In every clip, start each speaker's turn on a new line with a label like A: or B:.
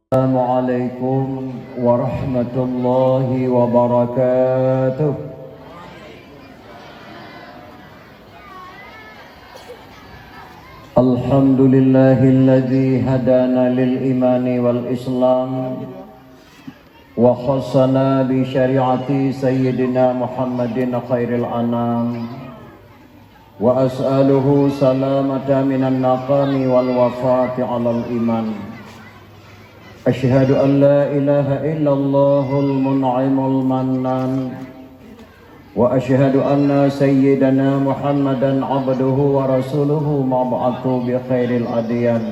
A: Assalamualaikum warahmatullahi wabarakatuh. Alhamdulillahilladzi hadana lil imani wal islam wa khassana bi syari'ati sayyidina Muhammadin khairil anam wa as'aluhu salamata minan naqami wal wafati alal iman. أشهد أن لا إله إلا الله المنعم المنان وأشهد أن سيدنا محمدا عبده ورسوله مبعوث بخير الأديان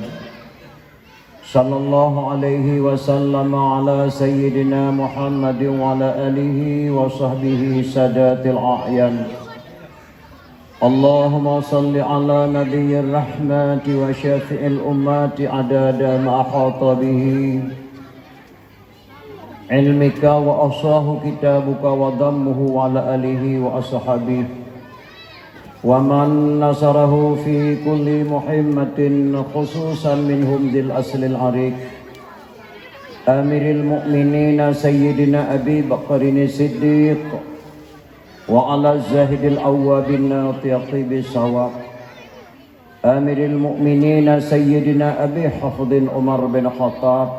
A: صلى الله عليه وسلم على سيدنا محمد وعلى آله وصحبه سادات الأعيان اللهم صل على نبي الرحمة وشافع الأمات عدد ما أحاط به علمك وأصاه كتابك وضمه على آله وأصحابه ومن نصره في كل محمة خصوصا منهم ذي الأصل العريق أمير المؤمنين سيدنا أبي بكر الصديق وعلى الزاهد الأواب الناطق بالصواب أمير المؤمنين سيدنا أبي حفظ عمر بن الخطاب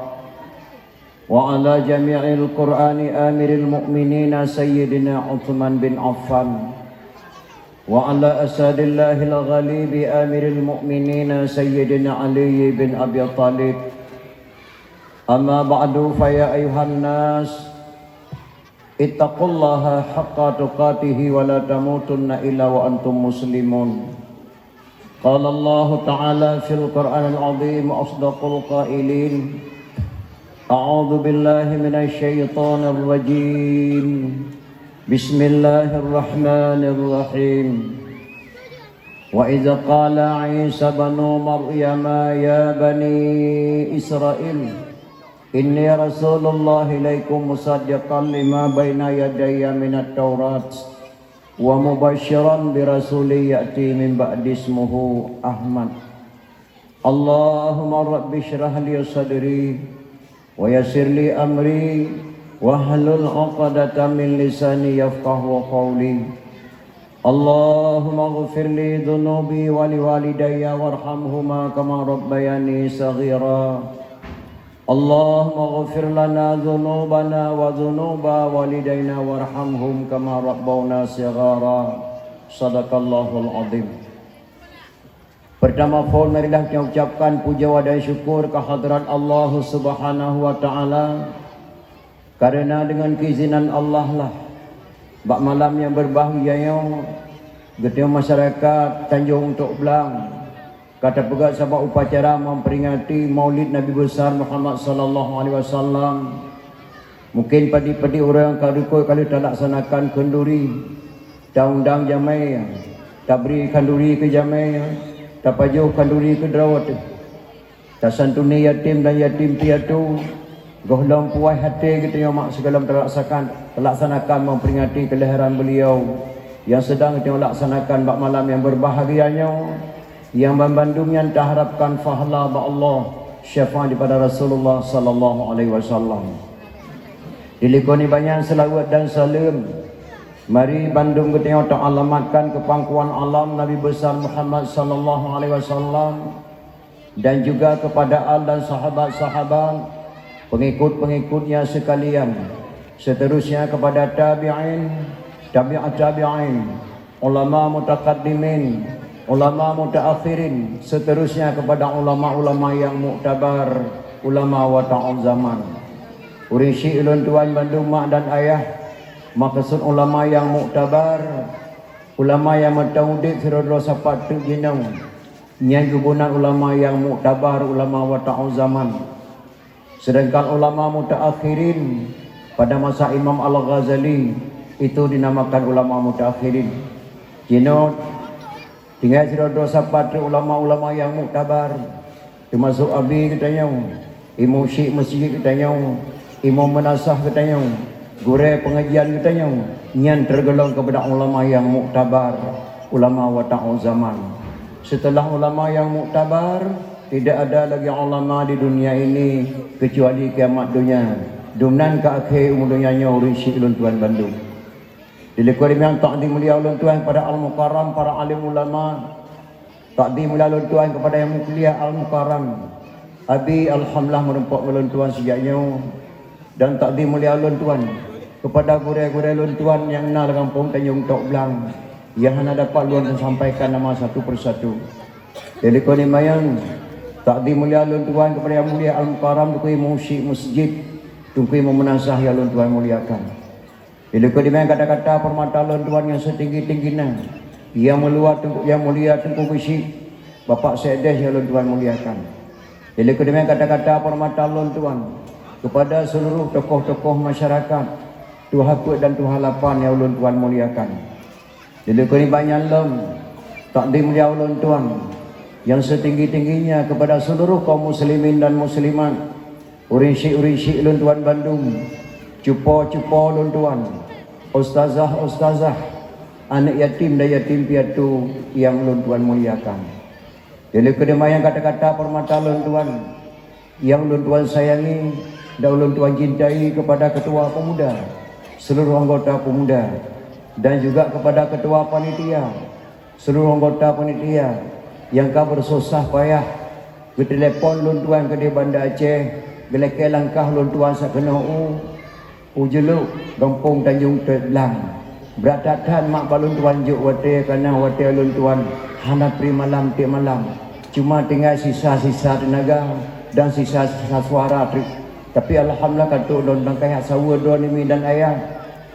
A: وعلى جميع القرآن أمير المؤمنين سيدنا عثمان بن عفان وعلى أسد الله الغالب أمير المؤمنين سيدنا علي بن أبي طالب أما بعد فيا أيها الناس ittaqullaha haqqa tuqatih wa la tamutunna illa wa antum muslimun. Qala Allah Ta'ala fil Qur'anil 'azim asdaqul qailin. A'udzu billahi minasy syaithanir rajim. Bismillahirrahmanirrahim. Wa idza qala 'Isa banu Maryam ya bani Israil Inni Rasulullah ilaikum musaddiqan lima baina yadayya minat Taurat wa mubasyiran bi rasulin ya'ti min ba'di ismuhu Ahmad. Allahumma rabbi shrah li sadri wa yassir li amri wa hlul 'uqdatam min lisani yafqahu qawli. Allahumma ighfir li dhunubi wa li walidayya warhamhuma kama rabbayani saghira. Allahumma ghafir lana dhunubana wa dhunuba walidayna warhamhum kama rabbawna shighara. Sadaqallahul azim. Pertama marilah kita ucapkan puja dan syukur kehadrat Allah Subhanahu wa taala, karena dengan keizinan Allah lah bak malam yang berbahagia yang getih masyarakat Tanjung Tok Belang kata pegat sebab upacara memperingati Maulid Nabi besar Muhammad sallallahu alaihi wasallam. Mungkin padi-padi orang kadukoi kalau tak laksanakan kenduri, tak undang jamai, tak beri kenduri ke jamai, tak pajuh kenduri ke derawat, tak santuni yatim dan yatim piatu, gohlong puas hati kita yang mak segala terlaksanakan memperingati kelahiran beliau yang sedang kita laksanakan bak malam yang berbahagianya, yang membantunya kita harapkan fahala ba Allah syafaat daripada Rasulullah sallallahu alaihi wasallam. Dilakoni banyak selawat dan salam. Mari Bandung kita alamatkan ke pangkuan alam Nabi besar Muhammad sallallahu alaihi wasallam dan juga kepada al dan sahabat-sahabat pengikut-pengikutnya sekalian. Seterusnya kepada tabi'in, tabi'at tabi'in, ulama mutaqaddimin, ulama mutaakhirin, seterusnya kepada ulama-ulama yang muktabar, ulama wata'ul zaman. Urishi ulun tuan Bandung mak dan ayah, maksud ulama yang muktabar, ulama yang mutaudid firadul sapat tu jinang, yang gubunan ulama yang muktabar, ulama wata'ul zaman. Sedangkan ulama mutaakhirin pada masa Imam Al-Ghazali itu dinamakan ulama mutaakhirin. Jinot tinggal firadul sapat tu ulama-ulama yang muktabar, termasuk Abi katanya, Imam Syekh Masjid katanya, Imam Menasah katanya, gure pengajian katanya, yang tergolong kepada ulama yang muktabar, ulama wata'ul zaman. Setelah ulama yang muktabar, tidak ada lagi ulama di dunia ini kecuali kiamat dunia. Dumnan ke akhir umur dunia urisi ulun tuan Bandung. Dilikurim yang takdim mulia ulun tuan kepada Al-Mukarram, para alim ulama. Takdim mulia ulun tuan kepada yang mulia Al-Mukarram. Abi alhamdulillah merempak ulun tuan sejaknya. Dan takdim mulia ulun tuan kepada gurau-gurau ulun tuan yang kenal kampung Tanjung Tok Blang. Yang hendak dapat ulun sampaikan nama satu persatu. Dilikurim yang takdim mulia ulun tuan kepada yang mulia Al-Mukarram tukui musyik masjid. Tukui memenasah yang ulun tuan muliakan. Bila kau dimana kata-kata permata ulun tuan yang setinggi-tingginya, yang meluat yang mulia Tengku Besi, Bapak Sedes yang ulun tuan muliakan. Bila kau dimana kata-kata permata ulun tuan kepada seluruh tokoh-tokoh masyarakat, Tuhan dan Tuhan Lapan yang ulun tuan muliakan. Bila kau ni banyak lem, takdim mulia ulun tuan yang setinggi-tingginya kepada seluruh kaum muslimin dan muslimat, urinsi-urinsi ulun tuan Bandung, cupo-cupo ulun tuan, ustazah-ustazah, anak yatim dan yatim piatu yang ulun tuan muliakan. Jadi kedamaian kata-kata permata ulun tuan yang ulun tuan sayangi dan ulun tuan cintai kepada ketua pemuda, seluruh anggota pemuda, dan juga kepada ketua panitia, seluruh anggota panitia yang kau bersusah payah ke telefon ulun tuan ke di Banda Aceh, gelek langkah ulun tuan sakena Ujeluk Kampung Tanjung Tok Blang. Beratatan mak balun tuan juk wate kerana wate ulun tuan hana pri malam tiap malam. Cuma tinggal sisa-sisa tenaga dan sisa-sisa suara. Tapi alhamdulillah kata ulun bangkai sawa dua nimi dan ayah.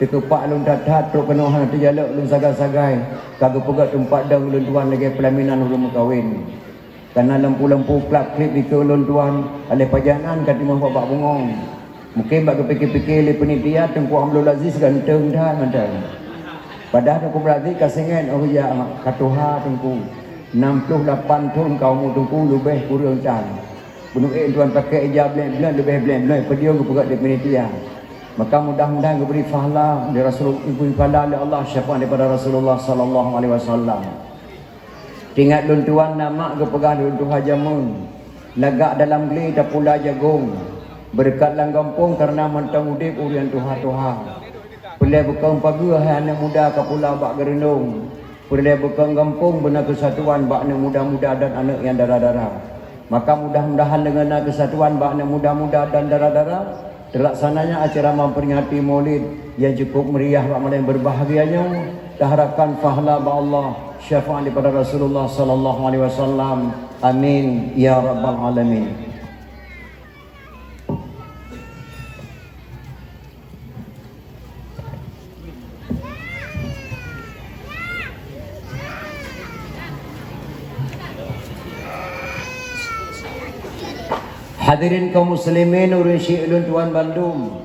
A: Tekepak ulun datat truk kena hana terjalak ulun sagai-sagai. Kagak pegat tempat dah ulun tuan lagi pelaminan ulun kahwin. Karena lampu-lampu klap klip di ulun tuan oleh pajanan kat timah bapak bungong. Mungkin bak kepikir-pikir le penitia Tengku Abdul Aziz ganteng dah mantan. Padahal aku berarti kasengan oh ya katuha Tengku 68 tahun kau Tengku lebih kurang can. Bunuh tuan pakai ijab blend lebih blend pediung ke pegat di penitia. Maka mudah-mudahan diberi pahala dari Rasul ibu pahala oleh Allah syafaat daripada Rasulullah sallallahu alaihi wasallam. Tingat lun tuan nama ke pegang lun tuha jamun. Lagak dalam geli tak pula jagung. Berkat lang kampung karena mantang udip urian tuha-tuha. Pelai bekang pagi anak muda ke pula bak gerendung. Pelai bekang kampung benar kesatuan bak anak muda-muda dan anak yang darah-darah. Maka mudah-mudahan dengan kesatuan bak anak muda-muda dan darah-darah terlaksananya acara memperingati Maulid yang cukup meriah bak malam berbahagianya. Diharapkan pahala bak Allah syafaat daripada Rasulullah sallallahu alaihi wasallam. Amin ya rabbal alamin. Hadirin kaum muslimin urusi ulun tuan Bandung.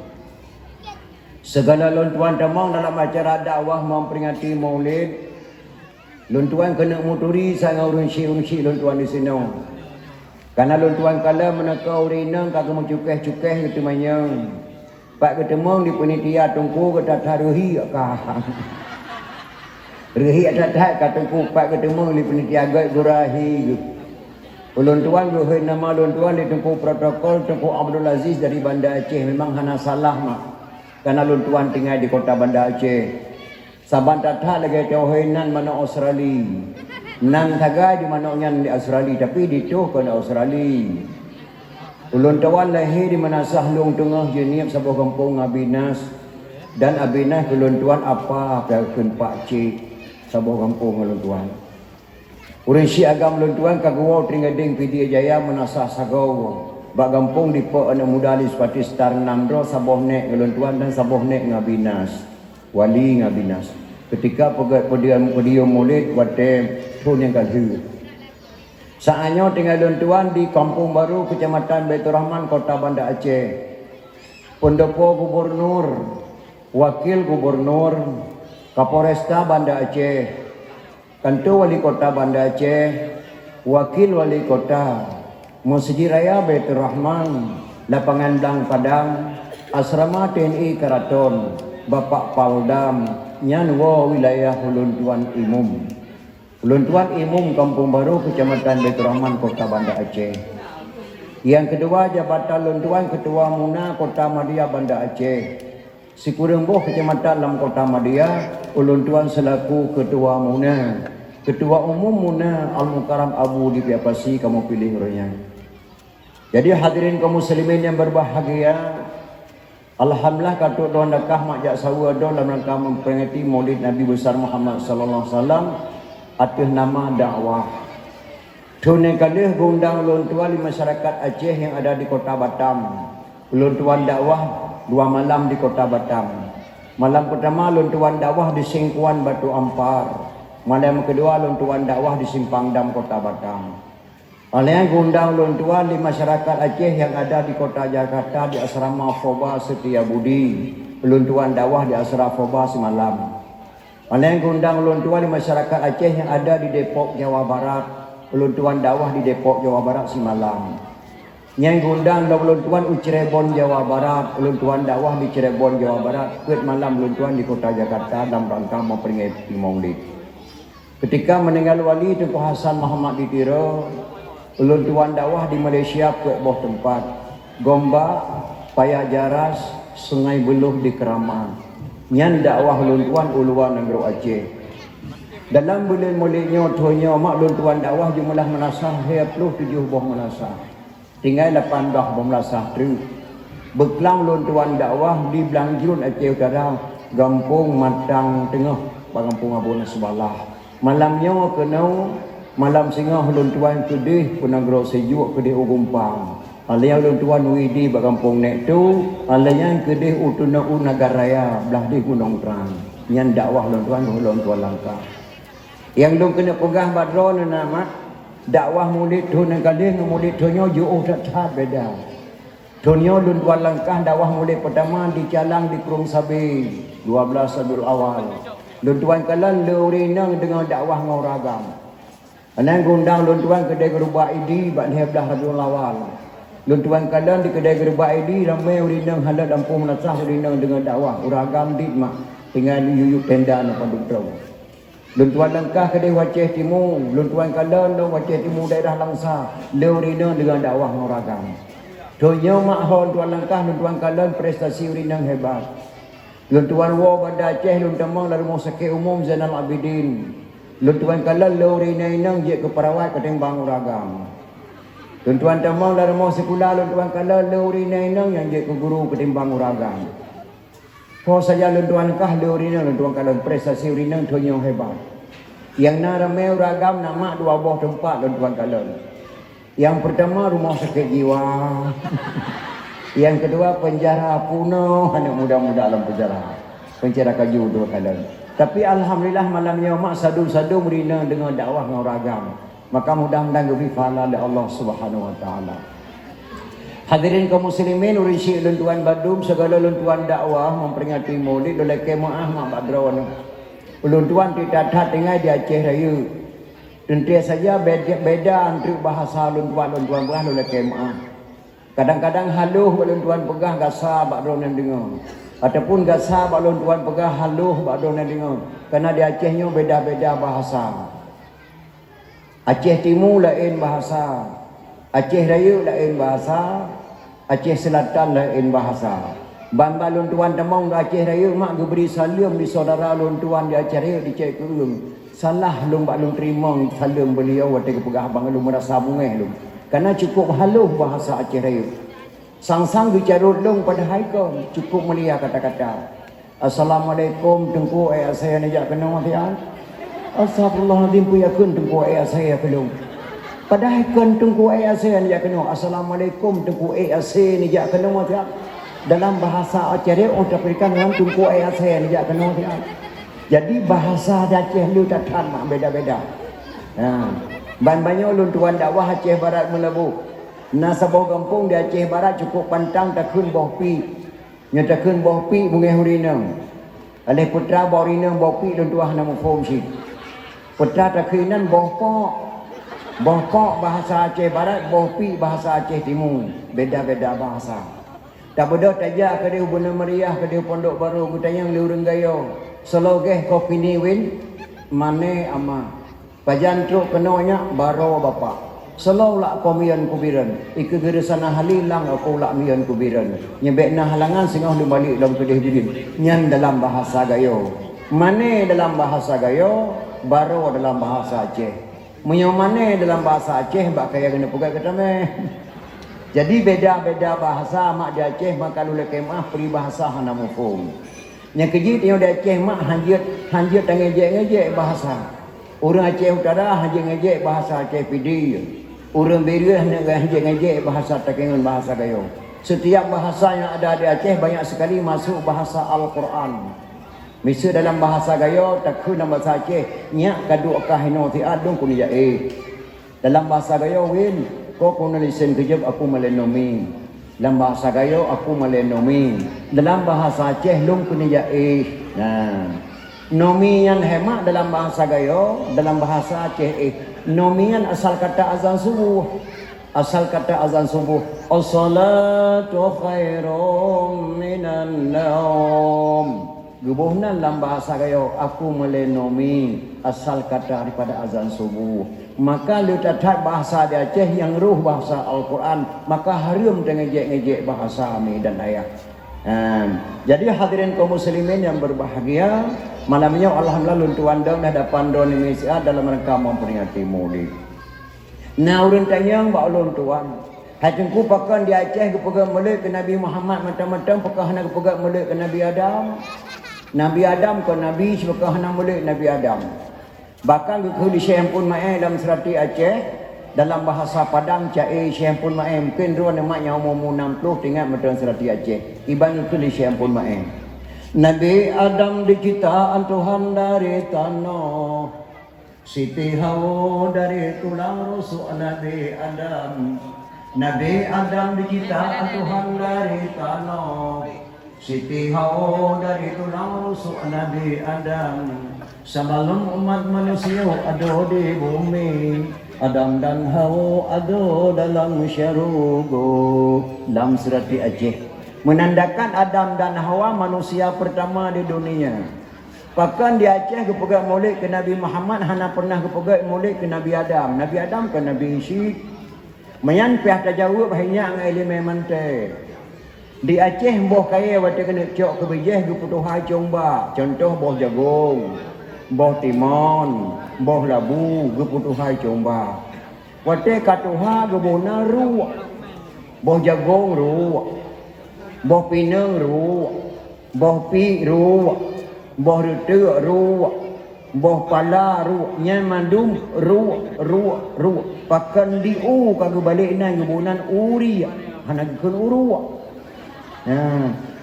A: Segala ulun tuan tamang dalam acara dakwah memperingati Maulid. Ulun tuan kena muturi sangat urusi ulun tuan di sini. Karena ulun tuan kala meneka urina kagak mencukeh-cukeh gitu manyang. Pak ketemu di penitia Tengku kata taruhi akah. Rehi adat kataku pak ketemu di penitia agak gurahi. Ulun tuan luhur nama ulun tuan di Tengku protokol Tengku Abdul Aziz dari Banda Aceh. Memang hana salah mak. Karena ulun tuan tinggal di kota Banda Aceh. Saban tatah lagi tauhinan mana Australia. Nang taga di mana nyan di Australia tapi di tu ke Australia. Ulun tuan lahir di mana Sahlung Tengah Jeniap sebuah kampung Abinas dan Abinas ulun tuan apa kelakon Pak Cik sebuah kampung ulun tuan. Urensi agam ulun tuan kagawau tringading Pidi Jaya menasah sagau. Bak kampung di po anak muda li sepati star namdro saboh nek ulun tuan dan saboh nek ngabinas. Wali ngabinas. Ketika pediam Maulid wate pun yang kalhu. Saatnya tinggal ulun tuan di Kampung Baru Kecamatan Baitur Rahman Kota Banda Aceh. Pendopo Gubernur, Wakil Gubernur, Kapolresta Banda Aceh. Kantor Wali Kota Banda Aceh, Wakil Wali Kota, Masjid Raya Baitur Rahman, Lapangan Blang Padang, Asrama TNI Karaton, Bapak Paldam, Nyanwa Wilayah Ulun Tuan Imum. Ulun Tuan Imum Kampung Baru, Kecamatan Baitur Rahman, Kota Banda Aceh. Yang kedua, Jabatan Ulun Tuan Ketua Muna Kota Madia, Banda Aceh. Sikuremboh, Kecamatan Lam Kota Madia, Ulun Tuan selaku Ketua Muna. Ketua Umum Muna Al-Mukarram Abu di Piapasi, kamu pilih orangnya. Jadi hadirin kaum muslimin yang berbahagia, alhamdulillah katuk doan dakah mak jak sawu ado dalam rangka memperingati Maulid Nabi besar Muhammad sallallahu alaihi wasallam atas nama dakwah. Tunai kali gundang ulun tuan di masyarakat Aceh yang ada di Kota Batam. Ulun tuan dakwah 2 malam di Kota Batam. Malam pertama ulun tuan dakwah di Singkuan Batu Ampar. Malam kedua ulun tuan dakwah di Simpang Dam Kota Batam. Oleh gundang ulun tuan di masyarakat Aceh yang ada di Kota Jakarta di Asrama Foba Setia Budi. Ulun tuan dakwah di Asrama Foba semalam. Oleh gundang ulun tuan di masyarakat Aceh yang ada di Depok Jawa Barat. Ulun tuan dakwah di Depok Jawa Barat semalam. Yang gundang ulun tuan Cirebon Jawa Barat. Ulun tuan dakwah di Cirebon Jawa Barat. Kuat malam ulun tuan di Kota Jakarta dalam rangka memperingati Maulid. Ketika meninggal wali Tunku Hasan Muhammad Ditiro, ulun tuan dakwah di Malaysia ke boh tempat Gombak, Payah Jaras, Sungai Beluh di Keraman. Nyan dakwah ulun tuan uluan negeri Aceh. Dalam bulan mulanya tuanya mak ulun tuan dakwah jumlah menasah 27 boh menasah. Tinggal 18 boh menasah tu. Beklang ulun tuan dakwah di Belangjurun Aceh Utara, Gampung Matang Tengah, Kampung Abu Nasbalah. Malamnya kena malam singa ulun tuan kedih penagro sejuk kedih ugumpang. Alaya ulun tuan widi bakampung nek tu, alaya kedih utuna Nagaraya belah di Gunung Terang. Nyan dakwah ulun tuan langkah. Yang lu kena pegah badron nama dakwah murid tu nang kadih murid tu nyo jauh tak beda. Tunyo ulun tuan langkah dakwah murid pertama di Calang di Kurung Sabi 12 Rabiul Awal. Ulun tuan kalan leurinang dengan dakwah ngauragam. Anang gundang lun tuan kedai gerubah ID bak ni belah Rabiul Awal. Lun tuan kalan di kedai gerubah ID ramai urinang halal ampun menasah urinang dengan dakwah uragam dit mak tinggal yuyuk tenda nak paduk. Lun tuan langkah kedai Waceh Timur, lun tuan kalan do Waceh Timur daerah Langsa, le urinang dengan dakwah uragam. Donyo mak hon tuan langkah lun tuan kalan prestasi urinang hebat. Lun tuan wo pada Aceh lun tamang dari Rumah Sakit Umum Zainal Abidin. Lun tuan kalan lori nainang je ke perawat ketimbang uragam. Lun tuan tamang dari mau sekolah lun tuan kalan lori nainang yang je ke guru ketimbang uragam. Kau saja lun tuan kah lori nainang lun tuan kalan prestasi urinang tu yang hebat. Yang naramai uragam nama 2 buah tempat lun tuan kalan. Yang pertama Rumah Sakit Jiwa. Yang kedua penjara Puno, anak muda-muda dalam penjara. Penjara Kaju 2 kali. Tapi alhamdulillah malamnya mak sadu-sadu merina dengan dakwah ngauragam. Maka mudah-mudahan lebih pahala dari Allah Subhanahu wa taala. Hadirin kaum muslimin urisi ulun tuan Badum segala ulun tuan dakwah memperingati Maulid oleh kemaah mak Badron. Ulun tuan tidak tinggal di Aceh Raya. Tentu saja beda antara bahasa ulun tuan berah oleh kemaah. Kadang-kadang haluh balun tuan pegah gasa bak drone yang dengar. Ataupun gasa balun tuan pegah haluh bak drone yang dengar. Karena di Acehnya beda-beda bahasa. Aceh Timur lain bahasa. Aceh Raya lain bahasa. Aceh Selatan lain bahasa. Ban balun tuan temong di Aceh Raya mak geberi salam di saudara lun tuan di Aceh Raya di Cek Kurung. Salah lum bak lum terima salam beliau waktu kepegah abang lum merasa bungeh lum. Karena cukup haluh bahasa Aceh Raya. Sang-sang bicara long pada haikal cukup mulia kata-kata. Assalamualaikum tengku ayah saya najak kena mafian. Astagfirullahaladzim puyakun tengku ayah saya belum. Pada haikal tengku ayah saya najak kena. Assalamualaikum tengku ayah saya najak kena mafian. Dalam bahasa Aceh Raya orang berikan dengan tengku ayah saya najak kena mafian. Jadi bahasa Aceh lu tak sama beda-beda. Nah. Banyak ulun tuan dakwah Aceh Barat Melebu. Nasabah kampung di Aceh Barat cukup pantang takun boh pi. Nyatakan boh pi bungai hurinang. Alih putra boh hurinang boh pi dan tuah nama fungsi. Putra takinan boh pok. Boh pok bahasa Aceh Barat, boh pi bahasa Aceh Timur. Beda-beda bahasa. Tak beda tajak ke dia Bunda Meriah ke dia Pondok Baru kutayang liureng gayo. Selogeh kopi niwin mane ama. Pajan truk kenanya baro bapa. Selalu lak komian kubiran. Ika geresana halilang aku lak mian kubiran. Nyebek na halangan singah lu balik dalam kedih bidin. Nyan dalam bahasa gayo. Mane dalam bahasa gayo, baro dalam bahasa Aceh. Menyomane dalam bahasa Aceh bak kaya kena pegang kata meh. Jadi beda-beda bahasa mak di Aceh maka lu lekemah peribahasa hana mufhum. Yang kejit yang di Aceh mak hanjit ngejek-ngejek bahasa. Orang Aceh Utara hanjit-ngejek bahasa Aceh Pidi. Orang Beria hanjit-ngejek bahasa Takengon bahasa Gayo. Setiap bahasa yang ada di Aceh banyak sekali masuk bahasa Al-Quran. Misal dalam bahasa Gayo takun dalam bahasa Aceh nyak kadu kahino ti adung kun ya dalam bahasa Gayo win ko kun lisen kejab aku malenomi. Dalam bahasa Gayo aku malenomi. Dalam bahasa Aceh lung kun ya nah nomi yang hemat dalam bahasa Gayo dalam bahasa Aceh Nomian asal kata azan subuh. Asal kata azan subuh. As-salatu khairum minan naum. Gebuhnan dalam bahasa Gayo aku melenomi asal kata daripada azan subuh. Maka lu tatat bahasa di Aceh yang ruh bahasa Al-Quran, maka harum dengan ngejek-ngejek bahasa Medan ayat. Jadi hadirin kaum muslimin yang berbahagia, malamnya alhamdulillah luntuan dah dapat don Indonesia dalam rangka memperingati Maulid. Nah urang tanya bak luntuan. Hajengku pakan di Aceh kepegang mulut ke Nabi Muhammad macam-macam pakah nak kepegang mulut ke Nabi Adam. Nabi Adam ke Nabi sepakah nak mulut Nabi Adam. Bahkan ke di Syekh pun mai dalam serati Aceh. Dalam bahasa Padang cai Syekh pun mai mungkin ruan mak yang umur 60 tinggal macam serati Aceh. Iban itu di Syekh pun mai. Nabi Adam diciptaan Tuhan dari tanah. Siti Hawa dari tulang rusuk Nabi Adam. Nabi Adam diciptaan Tuhan dari tanah. Siti Hawa dari tulang rusuk Nabi Adam. Sebelum umat manusia ada di bumi, Adam dan Hawa ada dalam syurga. Dalam serati Aceh menandakan Adam dan Hawa manusia pertama di dunia. Bahkan di Aceh kepegang maulid ke Nabi Muhammad hana pernah kepegang maulid ke Nabi Adam. Nabi Adam ke Nabi Syed. Mayan pihak tajawab hanya ang elemen mantai. Di Aceh boh kaya waktu kena cok ke bijeh ke putuhai comba. Contoh boh jagung, boh timun, boh labu ke putuhai comba. Waktu katuha ke boh naru, boh jagung ru. Boh pinang ru, boh pi ru, boh rute ru, boh pala ru, nyan mandum ru. Pakan diu kagak balik nang kebunan uri, hana kun uru.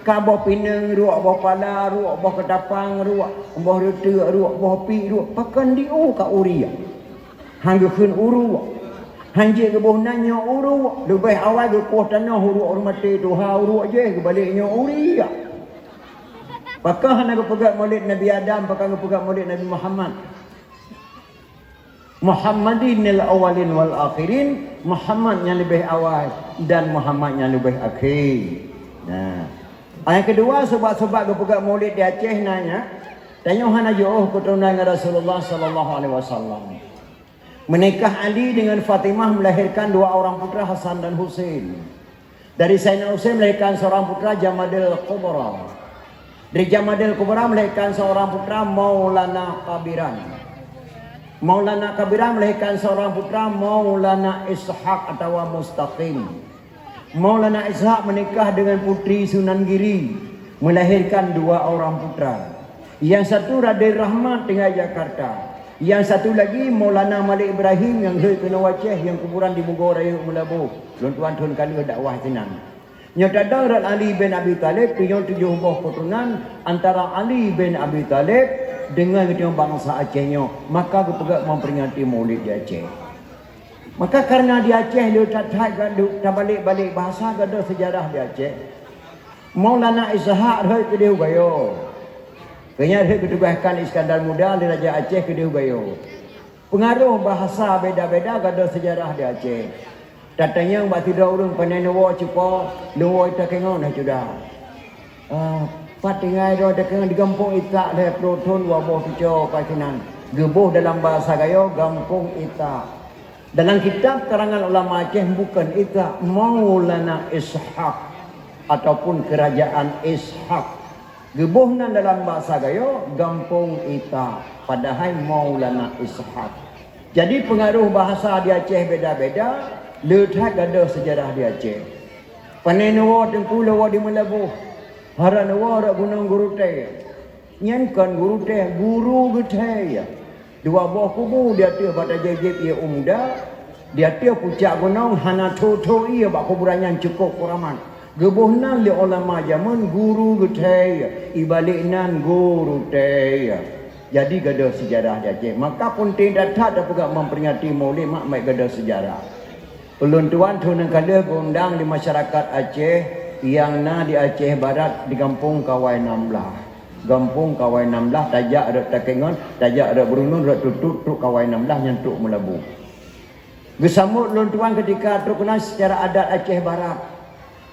A: Ka boh pinang ru, boh pala ru, boh ketapang ru, boh rute ru, boh pi ru, pakan diu ka uri. Hangga kun uru. Hanjir ke boh nanya uru, lebih awal ke kuah tanah uru hormati Tuhan uru aja ke baliknya uri. Pakah nak pegang maulid Nabi Adam, pakah pegang maulid Nabi Muhammad. Muhammadinil awalin wal akhirin, Muhammad yang lebih awal dan Muhammad yang lebih akhir. Nah, yang kedua sebab-sebab ke pegang maulid di Aceh nanya, tanya hana jauh keturunan Rasulullah sallallahu alaihi wasallam. Menikah Ali dengan Fatimah melahirkan dua orang putra Hasan dan Husain. Dari Sayyidina Husain melahirkan seorang putra Jamadil Kubra. Dari Jamadil Kubra melahirkan seorang putra Maulana Kabiran. Maulana Kabiran melahirkan seorang putra Maulana Ishaq atau Mustaqim. Maulana Ishaq menikah dengan putri Sunan Giri, melahirkan dua orang putra. Yang satu Raden Rahmat tinggal Jakarta. Yang satu lagi Maulana Malik Ibrahim yang kena Aceh yang kuburan di Bogor Raya Melabu. Tuan tuan kali dakwah tenang. Yang ada Ali bin Abi Talib punya 7 buah keturunan antara Ali bin Abi Talib dengan bangsa Acehnya. Maka kepegat memperingati Maulid di Aceh. Maka karena di Aceh dia tak balik-balik bahasa ada sejarah di Aceh. Maulana Ishaq hai ke dia gayo. Kayaknya dia ketubahkan Iskandar Muda di Raja Aceh ke dia gayo. Pengaruh bahasa beda-beda ada sejarah di Aceh. Datanya mbak tidak urung pandai nawa cepo, nawa ita kengon dah sudah. Patingai do ita kengon di kampung ita dah proton wa boh pico kasinan. Gebuh dalam bahasa gayo gampung ita. Dalam kitab karangan ulama Aceh bukan ita, Maulana Ishaq ataupun kerajaan Ishaq. Gebuhna dalam bahasa gayo gampung ita, padahal Maulana Ishaq. Jadi pengaruh bahasa di Aceh beda-beda, letak ada sejarah di Aceh. Panenawa tengku lawa di Melabuh. Haranawa rak gunung guru teh. Nyankan guru teh, guru geteh. Dua buah kubu dia tu pada jejeb ia umda. Dia tu pucak gunung hana toto ia bak kuburan yang cukup kuraman. Gebuhnan li ulama zaman guru geteh. Ibaliknan guru teh. Jadi gada sejarah di Aceh. Maka pun tidak ada juga memperingati Maulid mak mai gada sejarah. Ulun tuan tu nang kada gondang di masyarakat Aceh yang na di Aceh Barat di Kampung Kawai 16. Kampung Kawai 16 tajak ada Takengon, tajak ada Brunun, ada tutuk Kawai 16 nyentuk Melabu. Gesamut ulun tuan ketika terkenal secara adat Aceh Barat.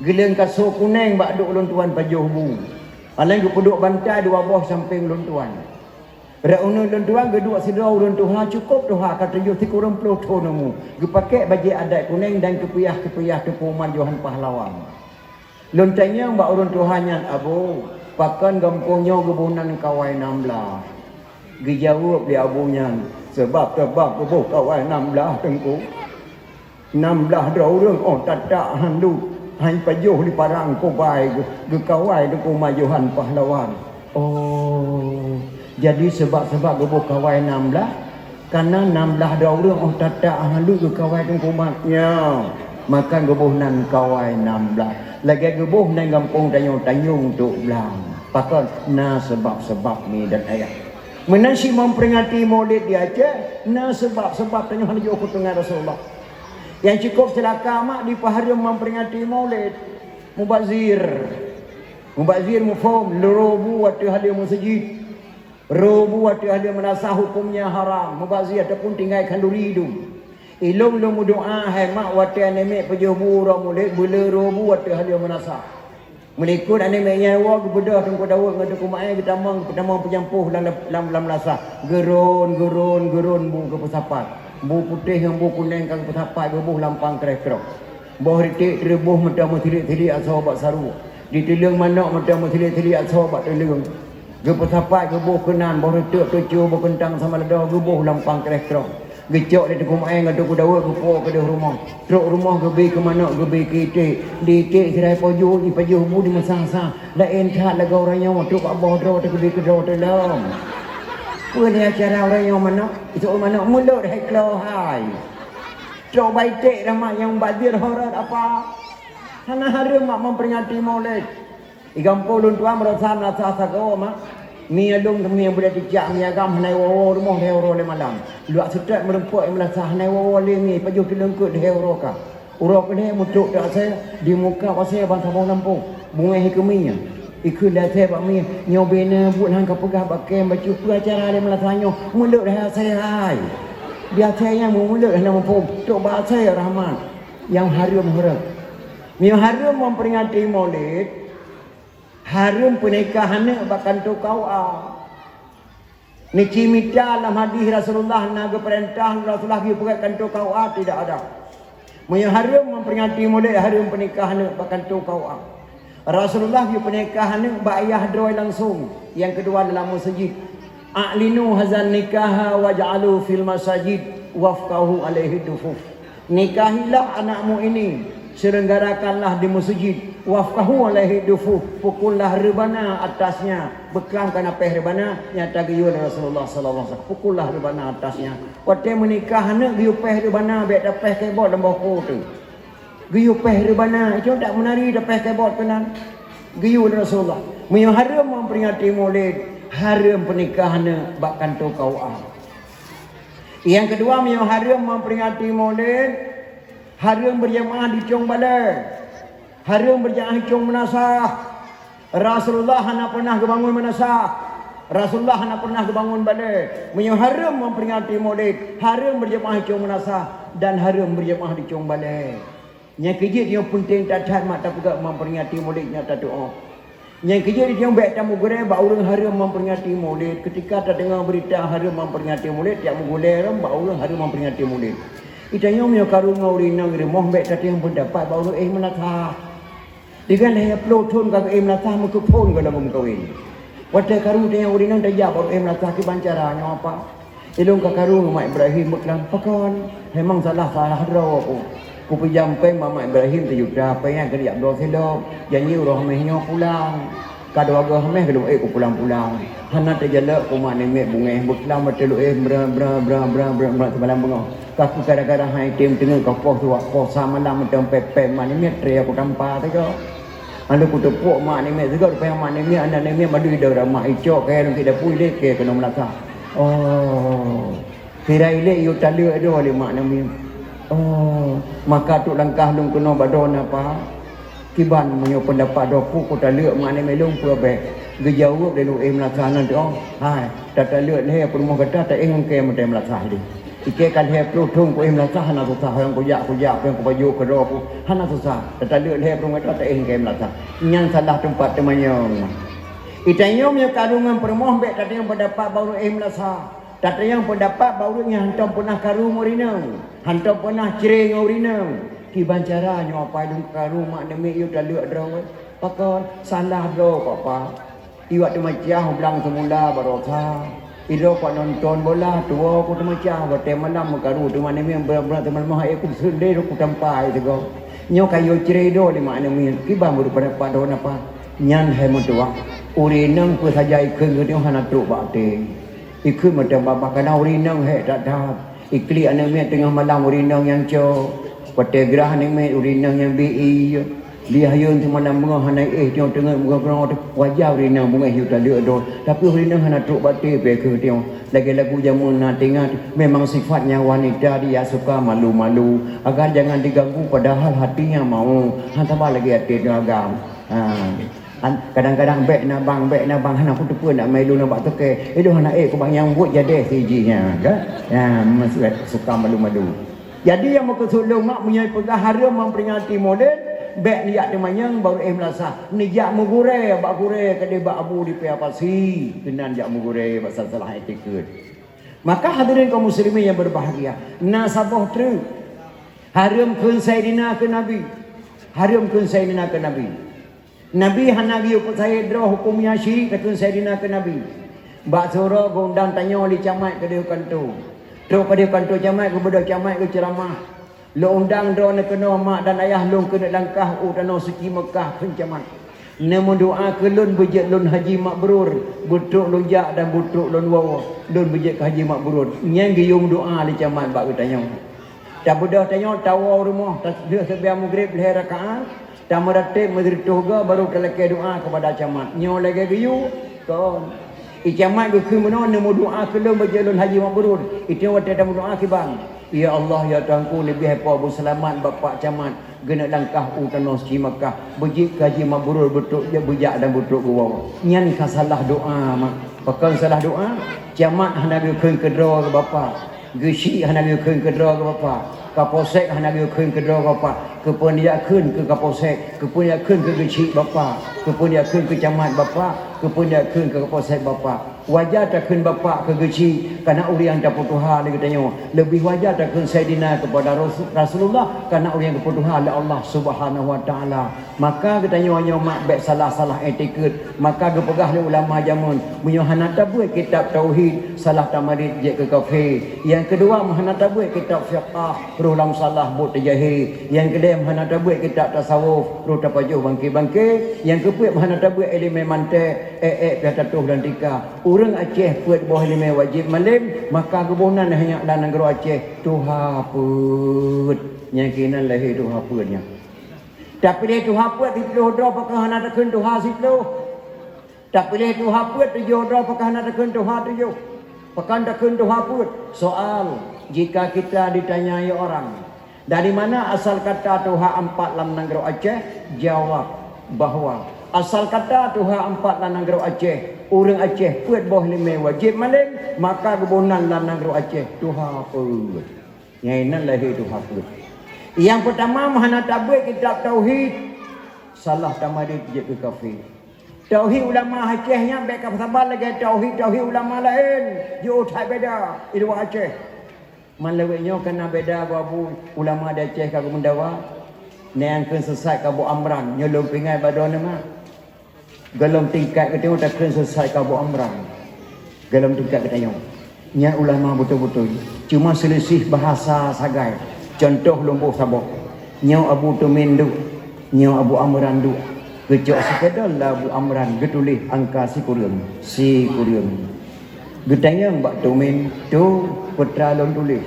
A: Geleng kasur kuning bak duk ulun tuan pajuh bu. Alai gepuduk bantai dua buah samping ulun tuan. Raunu ulun tuan geduk sidau ulun tuhan cukup tuha kata yo 30 tahun nemu. Gepakai baju adat kuning dan kepuyah-kepuyah kepuman Johan Pahlawan. Lun tanya mbak ulun tuhan yang abu, pakan gampungnya gebunan Kawai 16. Dijawab dia abunya, sebab gebuh Kawai 16 tengku. 16 orang oh tak handu. Hai pajuh di parang ko bai ge Kawai de ko Johan Pahlawan. Oh, jadi sebab gebuh Kawai 16 karena 16 orang oh tak handu ge Kawai tengku maknya. Makan gebuhnan Kawai 16. Lagi gebuh nang kampung tanyung tu belang. Pakon na sebab ni dan ayat. Menasi memperingati Maulid di Aceh, na sebab tanyung hanya aku tengah Rasulullah. Yang cukup celaka mak di Paharium memperingati Maulid. Mubazir mufhum robu waktu hadir masjid. Robu waktu hadir menasah hukumnya haram. Mubazir ataupun tinggal kanduri hidung. Ilum doa hai mak waktu anime pejuh murah Maulid bela robu waktu hadir menasah. Melikut anime nyawa kebedah tengku dawa ngadu kumai pertama penyampuh dalam lasah. Gerun bu ke pesapat. Bu putih yang bu kuning kang petapai gebuh lampang kerekrok. Boh ritik rebuh medam tilik-tilik ashabat saru. Di tiling manak medam tilik-tilik ashabat tiling. Ge petapai gebuh kenan boh ritik tuju boh kentang sama ledah gebuh lampang kerekrok. Gecok di tekum air ngadu kudawa gepo ke rumah. Truk rumah gebi ke manak gebi ke itik. Di itik sirai pojo di pajuh bu di masang-sang. Lain tak laga orang yang truk abah draw te gebi ke draw te dalam. Punya acara orang yang mana itu mana mulut hai keluar hai. Coba itik ramai yang bazir horat apa? Hana hari mak memperingati Maulid. Di kampung lun tuan merasa sagawa mak. Mi alung kami yang boleh dijak mi agam hanai wawo rumah hero le malam. Luak setat merempuk yang melasa hanai wawo le mi pajuh kelengkut hero ka. Urok ni mutuk dak saya di muka pasal bangsa bawang Lampung. Bunga hikminya. Ikut dah saya pak mi nyobena buat hang kapegah pakai baju acara dia melasanyo mulut dah saya hai. Dia saya yang mulut nama pun tok bahasa saya Rahman yang harum harum. Mi harum memperingati Maulid. Harum pernikahan bahkan tu kau Niki mita dalam hadis Rasulullah naga perintah Rasulullah dia pegang tu kau tidak ada. Mi harum memperingati Maulid harum pernikahan bahkan tu kau Rasulullah dia pernikahan bak ayah droi langsung. Yang kedua dalam masjid. A'linu hazan nikaha waj'alu fil masajid wafqahu alaihi dufuf. Nikahilah anakmu ini, selenggarakanlah di masjid. Wafqahu alaihi dufuf. Pukullah rebana atasnya. Bekam kana peh rebana nyata giyu Rasulullah sallallahu alaihi wasallam. Pukullah rebana atasnya. Waktu menikahan giyu peh rebana bek dah peh kebot dalam boko tu. Giyu peh rebana itu tak menari dah peh kebot kenan. Giyu Rasulullah. Mu haram memperingati Maulid, haram pernikahan bakkan tu kau Yang kedua mu haram memperingati Maulid, haram berjamaah di Chong Balai. Haram berjamaah di Chong Menasah. Rasulullah hana pernah kebangun Menasah. Rasulullah hana pernah kebangun Balai. Mu haram memperingati Maulid, haram berjamaah di Chong Menasah dan haram berjamaah di Chong Balai. Yang kejit dia penting tak mat tak juga memperingati Maulid nyata doa. Yang kerja di tiang baik tamu goreng, bak orang haram memperingati Maulid. Ketika tak dengar berita haram memperingati Maulid, tiang goreng, bak orang haram memperingati Maulid. Itanya punya karung ngaurin nang remoh baik tak tiang pendapat, bak orang menatah. Dengan dia pelotun kagak menatah muka pun kalau mengkawin. Wadah karung tiang ngaurin nang daya, bak orang menatah ke bancaranya apa? Ilung ke karung Mak Ibrahim beklam pakon. Memang salah ro aku. Ku pejam pe Mama Ibrahim tu juta pe yang kerja do selo. Janji roh mehnya pulang. Kado agak meh kedua ku pulang-pulang. Hana terjala ku mak nemek bungai beklam betelu bra semalam bunga. Kaku kadang-kadang hai tim tengah kau poh tu poh sama malam macam pepe mak nemek teri aku tanpa tu jo. Anda ku tepuk mak nemek juga pe mak nemek anak nemek madu ida mak icok kaya kita pui lek ke kena melaka. Oh, kira ile yo taluk ada oleh mak nemek. Oh, maka tu langkah lung kena badon apa? Kiban menyo pendapat doku ko taluk mak nemek lung pua be. Gejauh de lu melaksana tu. Hai, tak taluk le rumah kata tak ingin ke mate melaksana di. Ike kan he plutung ko melaksana tu sah yang ko jak yang ko baju ke ro ko. Hana tu sah. Tak taluk le rumah kata tak ingin ke melaksana. Yang salah tempat temanyong. Itanyong yang karungan permoh be tadi yang pendapat baru melaksana. Tata yang pendapat baru yang hantam pernah karung urinang, hantam pernah cereng urinang. Kiban caranya apa dong karung mak nemek you dah lihat draw. Pakon salah draw apa? Iwak tu macam belang semula barosa. Iro pak nonton bola tua aku tu macam bate malam karung tu mak nemek berat teman mah aku sendiri aku tampai tu go. Nyo kayo cereng do di mak nemek. Kiban baru pendapat do apa? Nyan hai mutua. Urinang ku saja ikut dia hana truk bakte. Ikut macam bapa kena urinang he tak dah. Ikli anak tengah malam urinang yang co. Pate gerah ni urinang yang bi. Dia hayun semalam bunga hana tengah bunga wajah urinang bunga hiu tak ada. Tapi urinang hana truk bate pe ke dia. Lagi lagu jamun na tengah memang sifatnya wanita dia suka malu-malu agar jangan diganggu padahal hatinya mau. Hantar lagi hati dia agam. Kadang-kadang bek na bang hana aku tu pun nak mai lu nak bak teke. Itu hana ku bang yang buat jadi sijinya kan. Ya masih suka malu-malu. Jadi yang mau kesulung mak punya pegah haram memperingati Maulid, bek niat demanyang baru melasa. Ni jak mugure bak gure ke bak abu di pasi. Kenan jak mugure pasal salah etikut. Maka hadirin kaum muslimin yang berbahagia, nasabah tru haram kun Sayyidina ke Nabi. Haram kun Sayyidina ke Nabi. Nabi hanagi ukut saya draw hukumnya syirik kata Sayyidina ke Nabi. Bak surah gondang tanya oleh camat ke dia kanto. Terus pada kanto camat ke budak camat ke ceramah. Lo undang draw nak kena mak dan ayah long kena langkah tanah suci Mekah ke camat. Namo doa ke lun bejek lun haji mabrur, butruk lun jak dan butruk lun wawa. Lun bejek ke haji mabrur. Nyang giyung doa li camat bak tanya. Tak budak tanya tawa rumah tasbih sebiar maghrib leher rakaat. Tamaratib madri toga baru kelake doa kepada camat. Nyo lagi biu kon. Camat ke kemana nemu doa ke lu berjalan haji mabrur. Itu waktu ada doa ke bang. Ya Allah ya Tuhanku lebih apa selamat bapak camat. Gena langkah tanah suci Mekah. Bejik haji mabrur betul dia bujak dan betul ke bawah. Nyan ka salah doa mak. Pakai salah doa. Camat hendak ke kedra ke bapak. Gesi hendak ke kedra ke bapak. Kapolsek hendak ke kedra ke bapak. Kepunyaan ke kapolsek, kepunyaan ke gecik bapa, kepunyaan ke camat bapa, kepunyaan ke kapolsek bapa. Wajar tak kun bapa ke gecik karena orang yang dapat Tuhan dia katanya. Lebih wajar tak kun Sayyidina kepada Rasulullah karena orang yang dapat Tuhan oleh Allah Subhanahu wa taala. Maka katanya hanya mak baik salah-salah etiket. Maka gepegah ulama jamun punya hana tabuh kitab tauhid, salah tamarid je ke kafir. Yang kedua hana tabuh kitab fiqh, rulang salah buat terjahil. Yang kedua hana tabuh kitab tasawuf, ruh tapajuh bangkit-bangkit. Yang keempat hana tabuh elemen mantik, piatatuh dan tika. Orang Aceh buat bawah lima wajib malim, maka kebunan hanya dan negara Aceh Tuhan pun nyakinan lahir Tuhan punnya. Tapi dia Tuhan pun dipilih doa pakai hana takun Tuhan situ. Tapi dia Tuhan pun tujuh doa pakai hana takun Tuhan tujuh. Pakai takun Tuhan pun. Soal jika kita ditanyai orang dari mana asal kata Tuhan empat dalam negara Aceh, jawab bahawa asal kata Tuhan empat dalam negara Aceh. Orang Aceh puat bawah lima wajib maling, maka kebunan dalam negara Aceh Tuhan pun. Yang ini lahir Tuhan pun. Yang pertama mahana tabuh kitab tauhid, salah tamarid je ke kafir. Tauhid ulama Acehnya baik sabar lagi tauhid ulama lain. Yo tak beda. Itu Aceh. Malawenya kena beda abu ulama di Aceh kagum mendawa. Neangkeun sesat ka Bu Amran, nyolong pingai badona mah. Galom tingkat kita tak keun sesat ka Bu Amran. Galom tingkat kita nya ulama betul-betul. Cuma selisih bahasa sagai. Contoh Lumbuh Sabok. Nyau Abu Tumin du, nyau Abu Amran du. Kecok sekedar lah Abu Amran getulih angka si kurium. Getanyang bak Tumin tu putra lon tulis.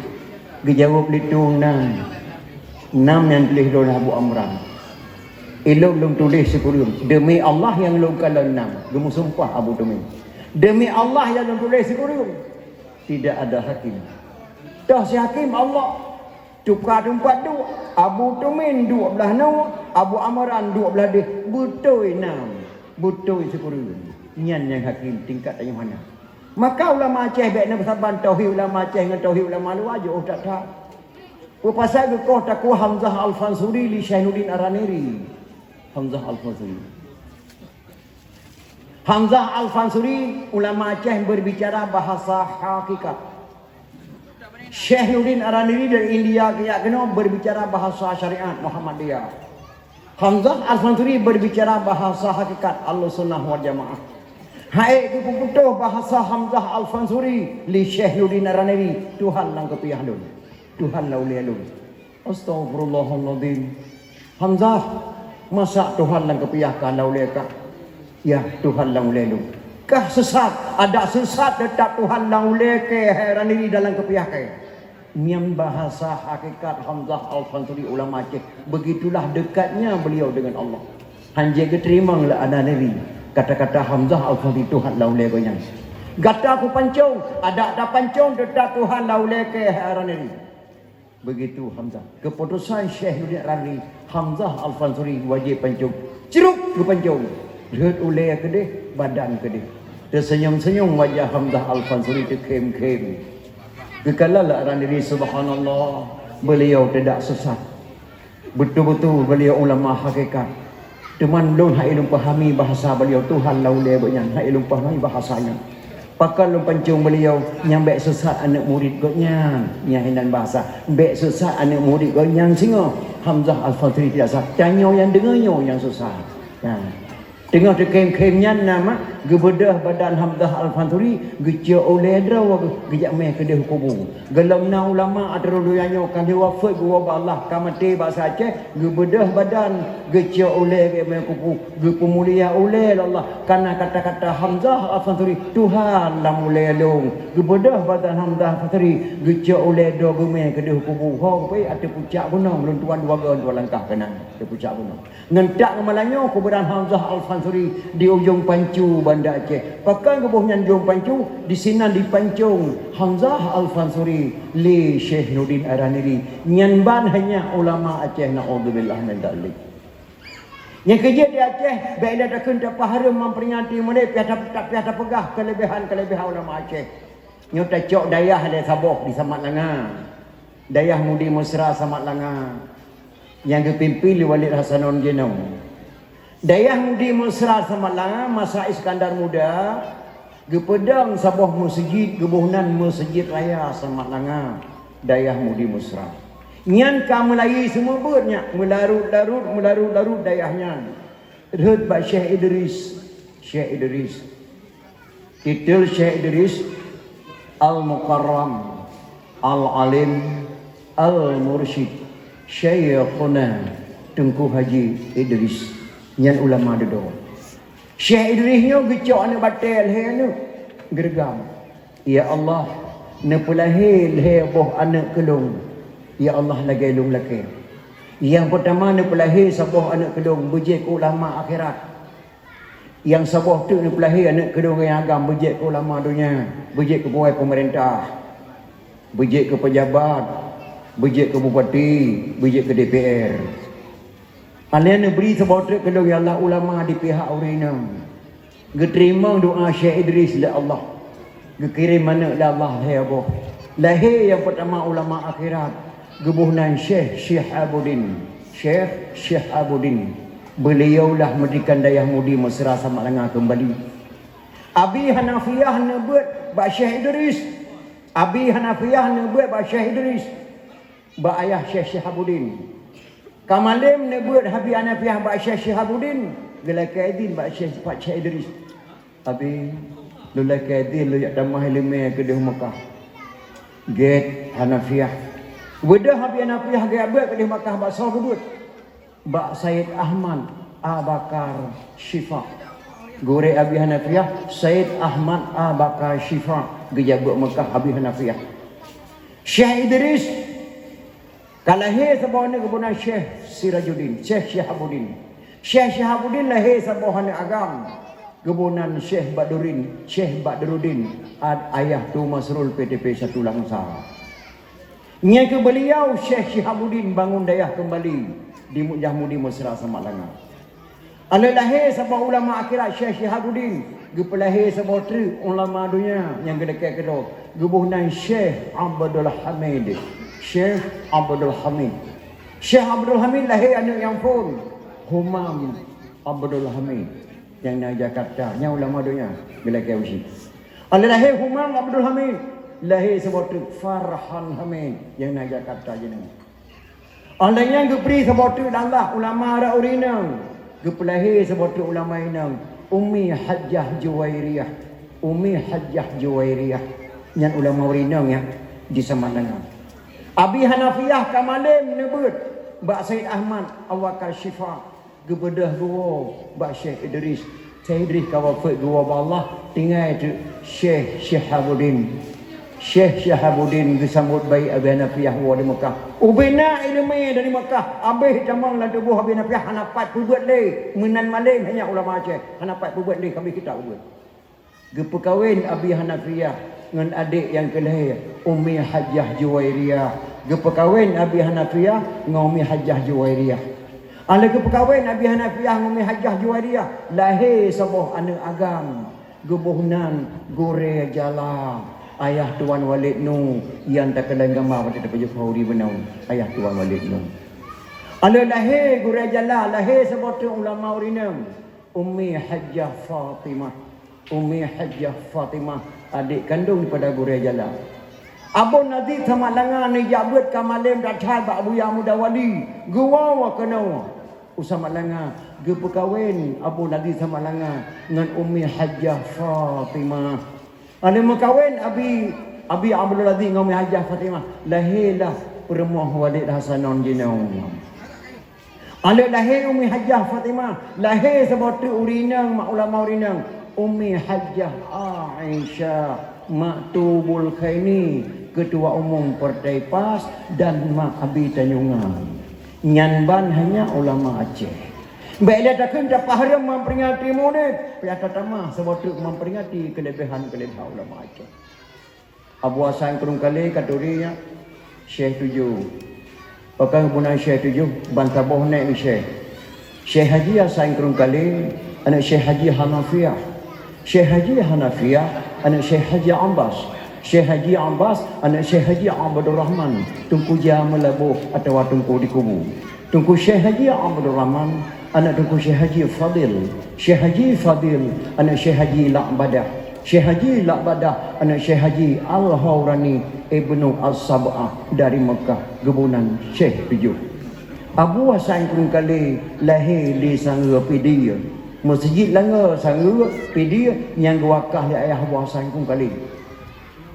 A: Gejawab litung enam yang tulis dolah Abu Amran. Ilung lung tulis si kurium. Demi Allah yang lung kalau 6. Gemu sumpah Abu Tumin. Demi Allah yang lung tulis si kurium. Tidak ada hakim. Dah si hakim Allah. Tukar tempat dua. Abu Tumin 12 Abu Amran 12 dia. Betul 6. Betul sepuluh. Nyan yang hakim tingkat yang mana. Maka ulama Aceh baiknya bersaban tauhid ulama Aceh dengan tauhid ulama luar je. Oh tak tak. Pasal ke kau takwa Hamzah Al-Fansuri li Syainuddin Araniri. Hamzah Al-Fansuri. Hamzah Al-Fansuri ulama Aceh berbicara bahasa hakikat. Syainuddin Araniri dari India kena berbicara bahasa syariat Muhammadiyah. Hamzah Al-Fansuri berbicara bahasa hakikat Ahlussunnah wal Jamaah. Hai itu betul bahasa Hamzah Al-Fansuri li Syainuddin Araniri. Tuhan lang kepiah dun. Tuhan laulia dun. Astagfirullahaladzim. Hamzah masa Tuhan lang kepiah ka laulia ka? Ya Tuhan laulia dun. Kah sesat? Ada sesat tetap Tuhan laulia ke Araniri dalam kepiah ke? Miam bahasa hakikat Hamzah Al-Fansuri ulama Aceh. Begitulah dekatnya beliau dengan Allah. Hanya keterima lah Araniri. Kata-kata Hamzah Al-Fansuri Tuhan laulai goyang. Gata aku pancung, ada pancung tetap Tuhan laulai ke Araniri. Begitu Hamzah. Keputusan Syainuddin Araniri, Hamzah Al-Fansuri wajib pancung. Ciruk ke pancung. Lihat ulai ke dia, badan ke dia. Tersenyum-senyum wajah Hamzah Al-Fansuri terkem-kem. Kekalalah Araniri subhanallah. Beliau tidak sesat. Betul-betul beliau ulama hakikat. Teman lon hai lum pahami bahasa beliau Tuhan laulai banyak hai lum pahami bahasanya. Pakal lum pancung beliau nyambek sesat anak murid gotnya nyahinan bahasa. Bek sesat anak murid gotnya singo. Hamzah Al-Fansuri tidak sah. Canyo yang dengarnya yang sesat. Ya. Tengah terkem-kemnya nama gebedah badan Hamzah Al-Fansuri gecia oleh draw gejak meh ke dia kubu. Gelamna ulama adrodoyanyo kan dia wafat gua Allah kamati bahasa Aceh gebedah badan gecia oleh ke meh kubu gepemulia oleh Allah karena kata-kata Hamzah Al-Fansuri Tuhan la mulai long gebedah badan Hamzah Al-Fansuri gecia oleh do gemeh ke dia kubu ho pe ate pucak gunung belum tuan dua langkah kanan ke pucak gunung ngentak malanyo kuburan Hamzah Al-Fansuri di ujung Pancu Banda Aceh. Pakai kebuhnya ujung Pancu di sini di Pancung Hamzah Al-Fansuri li Syainuddin Araniri. Nyanban hanya ulama Aceh naudzubillah min dzalik. Yang kerja di Aceh baiklah takkan tak harum memperingati mereka tak pegah kelebihan ulama Aceh. Nyota cok dayah ada Sabah di Samat Langa. Dayah Mudi Mesra Samat Langa. Yang dipimpin Walid Hasanon Genong. Dayah Mudi Mesra Samat Langa masa Iskandar Muda. Gepedang Sabah Masjid Gebuhnan Masjid Raya Samat Langa. Dayah Mudi Mesra. Nyan ka Melayu semua bernya melarut dayahnya. Rhut ba Syekh Idris. Titel Syekh Idris Al-Mukarram Al-Alim Al-Mursyid Syekhuna Tengku Haji Idris. Nyan ulama dedo. Syekh Idrisnya gecok anak batel he anu gergam. Ya Allah, ne pelahil he boh anak kelung. Ya Allah lagi lung laki. Yang pertama ne pelahil sabah anak kelung bejek ulama akhirat. Yang sabah tu ne pelahil anak kelung yang agam bejek ulama dunia, bejek ke pegawai pemerintah, bejek ke pejabat, bejek ke bupati, bejek ke DPR. Kalian beri sebab kelung ya Allah ulama di pihak urinam. Geterima doa Syekh Idris la Allah. Gekirim mana la Allah ya Allah. Lahir yang pertama ulama akhirat. Gebuhnan Syekh Abuddin. Beliaulah mendirikan Dayah Mudi Mesra sama Melanga kembali. Abi Hanafiyah nebut bak Syekh Idris. Abi Hanafiyah nebut bak Syekh Idris. Bak ayah Syekh Syihabuddin. Kamalim nebut Abi Hanafiyah bak Syekh Syihabuddin. Gelai kaidin bak Syekh Idris. Abi lulai kaidin lu yak tamah ilmu ke di Mekah. Get Hanafiyah. Wedah Abi Hanafiyah ge abad ke di Mekah bak sabut. Bak Said Ahmad Abakar Syifa. Gore Abi Hanafiyah Said Ahmad Abakar Syifa gejabuk Mekah Abi Hanafiyah. Syekh Idris kalahir sabana kebunan Syekh Sirajuddin, Syekh Syihabuddin. Syekh Syihabuddin lahir sabana agam kebunan Syekh Badruddin, Syekh Badruddin ayah tu Masrul PTP Satu Langsa. Nya ke beliau Syekh Syihabuddin bangun Dayah kembali di Mujah Mudi Mesra sama Langa. Ala lahir sabah ulama akhirat Syekh Syihabuddin, gepelahir sabah tri ulama dunia yang dekat kedua, gebuhnan Syekh Abdul Hamid. Syekh Abdul Hamid. Syekh Abdul Hamid lahir anak yang pun Humam Abdul Hamid yang dari Jakarta, yang ulama dunia bila kau usi. Ala lahir Humam Abdul Hamid, lahir sabah tri Farhan Hamid yang dari Jakarta jeneng. Orang yang gepri sebotol Allah ulama ada urinang. Gepelahir sebotol ulama inang. Umi Hajjah Juwairiyah. Umi Hajjah Juwairiyah. Yang ulama urinang ya di Samananga. Abi Hanafiyah Kamalim nebut Bak Said Ahmad Awakal Syifa. Gebedah gua Bak Syekh Idris. Syekh Idris kawafat gua Allah tinggal itu Syekh Syihabuddin. Syekh Syihabuddin disambut baik Abi Hanafiyah wa di Mekah. Ubina ilmu dari Mekah. Habis camang la tubuh Abi Hanafiyah hanapat buat le. Menan malim hanya ulama Aceh. Hanapat buat le kami kita buat. Gepekawin Abi Hanafiyah dengan adik yang kelahir Umi Hajjah Juwairiyah. Gepekawin Abi Hanafiyah dengan Umi Hajjah Juwairiyah. Ala gepekawin Abi Hanafiyah dengan Umi Hajjah Juwairiyah. Lahir sebuah anak agam. Gebuhnan Gore Jala. Ayah Tuan Walid Nu yang tak kena gambar pada Pak Jokowi benau. Ayah Tuan Walid Nu. Ala lahir Gurau Jala, lahir sebotol ulama urinam. Ummi Hajjah Fatimah. Ummi Hajjah Fatimah, adik kandung daripada Gurau Jala. Abu Nadir sama langan ni jabut kamalim datai bak Abu Yang Muda Wali. Gua wa kena. Usama langa ge perkahwin Abu Nadir sama langa dengan Ummi Hajjah Fatimah. Ada mekawin Abi Abdul Aziz dengan Umi Hajjah Fatimah. Lahirlah Perempuan Walid Hasanon Jinau. Ada lahir Umi Hajjah Fatimah. Lahir sebotol urinang mak ulama urinang. Umi Hajjah Aisyah Maktubul Khaini, Ketua Umum Partai PAS dan Mak Abi Tanjungan. Nyanban hanya ulama Aceh. Baik dia takkan dapat haram memperingati maulid. Pihak tamah sebotol memperingati kelebihan-kelebihan ulama Aceh. Abu Hasan kurung kali katurinya Syekh 7. Pakai hubungan Syekh 7 bantaboh naik ni Syekh. Syekh Haji Hasan kurung kali anak Syekh Haji Hanafiyah. Syekh Haji Hanafiyah anak Syekh Haji Abbas. Syekh Haji Abbas anak Syekh Haji Abdul Rahman. Tungku jam melabuh atau tungku di kubu. Tungku Syekh Haji Abdul Rahman anak tungku Syekh Haji Fadil. Syekh Haji Fadil anak Syekh Haji La'badah. Syekh Haji La'badah anak Syekh Haji Al-Hawrani Ibnu As-Sab'ah dari Mekah, Gebunan Syekh 7. Abu Hasan kurung kali lahir di Sangga Pidia. Masjid Langga Sangga Pidia yang gewakah di ayah Abu Hasan kurung kali.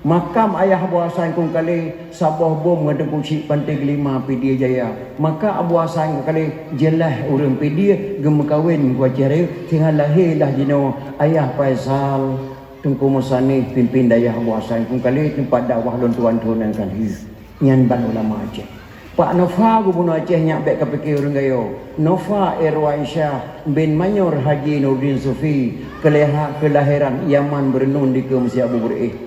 A: Makam ayah Abu Hasan kurung kali sabah bom ngada kunci Pantai Gelima Pidia Jaya. Maka Abu Hasan kurung kali jelah urang Pidia gem kawin gua cari tinggal lahirlah jino ayah Faisal Tungku Musani pimpin Dayah Abu Hasan kurung kali tempat dakwah lon tuan-tuan yang kali nyan ban ulama Aceh. Pak Nova gubernur Aceh nyak baik kepikir urang gayo. Nova Irwansyah bin Mayor Haji Nurdin Sufi kelahiran Yaman Bernun di Kemsi Abu Burih.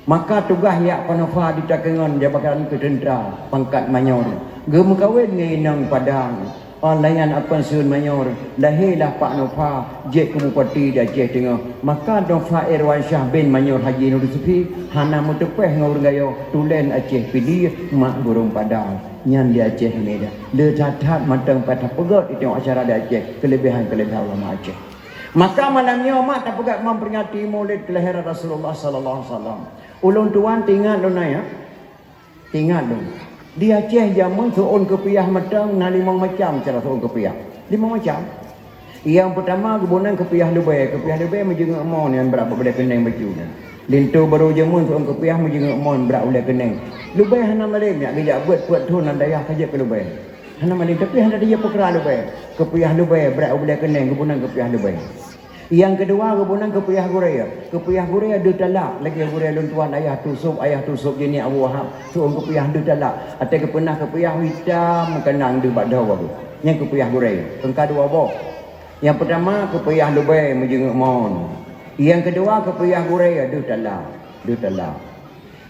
A: Maka tugas yak Pak Nova ditakengan Jabatan Ketentera pangkat Mayor. Gem kawin nginang Padang. Layan apa sun Mayor. Lahirlah Pak Nova Jek Bupati di Aceh Tengah. Maka Nova Irwansyah bin Mayor Haji Nurdin Sufi hana mutepeh ngurang gayo tulen Aceh Pidi mak burung Padang. Nyan di Aceh ni dah. Dia catat matang patah pegat dia tengok acara di Aceh. Kelebihan-kelebihan ulama Aceh. Maka malamnya mak tak pegat memperingati maulid kelahiran Rasulullah sallallahu alaihi wasallam. Ulun tuan tinggal dona ya. Tinggal dong. Di Aceh zaman seorang kepiah matang na 5 macam cara seorang kepiah. 5 macam. Yang pertama kebunan kepiah lebay. Kepiah lebay menjenguk mon yang berapa benda kening baju ni. Lintu baru jemun seorang kepiah menjenguk mon berapa benda kening. Lebay hana malim nak gejak buat tu nan dayah saja ke lebay. Hana malim tapi hana dia perkara lebay. Kepiah lebay berapa benda kening kebunan kepiah lebay. Yang kedua kebunan kepiah guraya. Kepiah guraya dia talak lagi guraya lun tuan ayah tusuk jenis Abu Wahab. Seorang kepiah dia talak. Atau pernah kepiah hitam kenang dia bak dawa tu. Yang kepiah guraya. Tengkar dua boh. Yang pertama kepiah lebay menjenguk mon. Yang kedua kepiah guraya dia talak.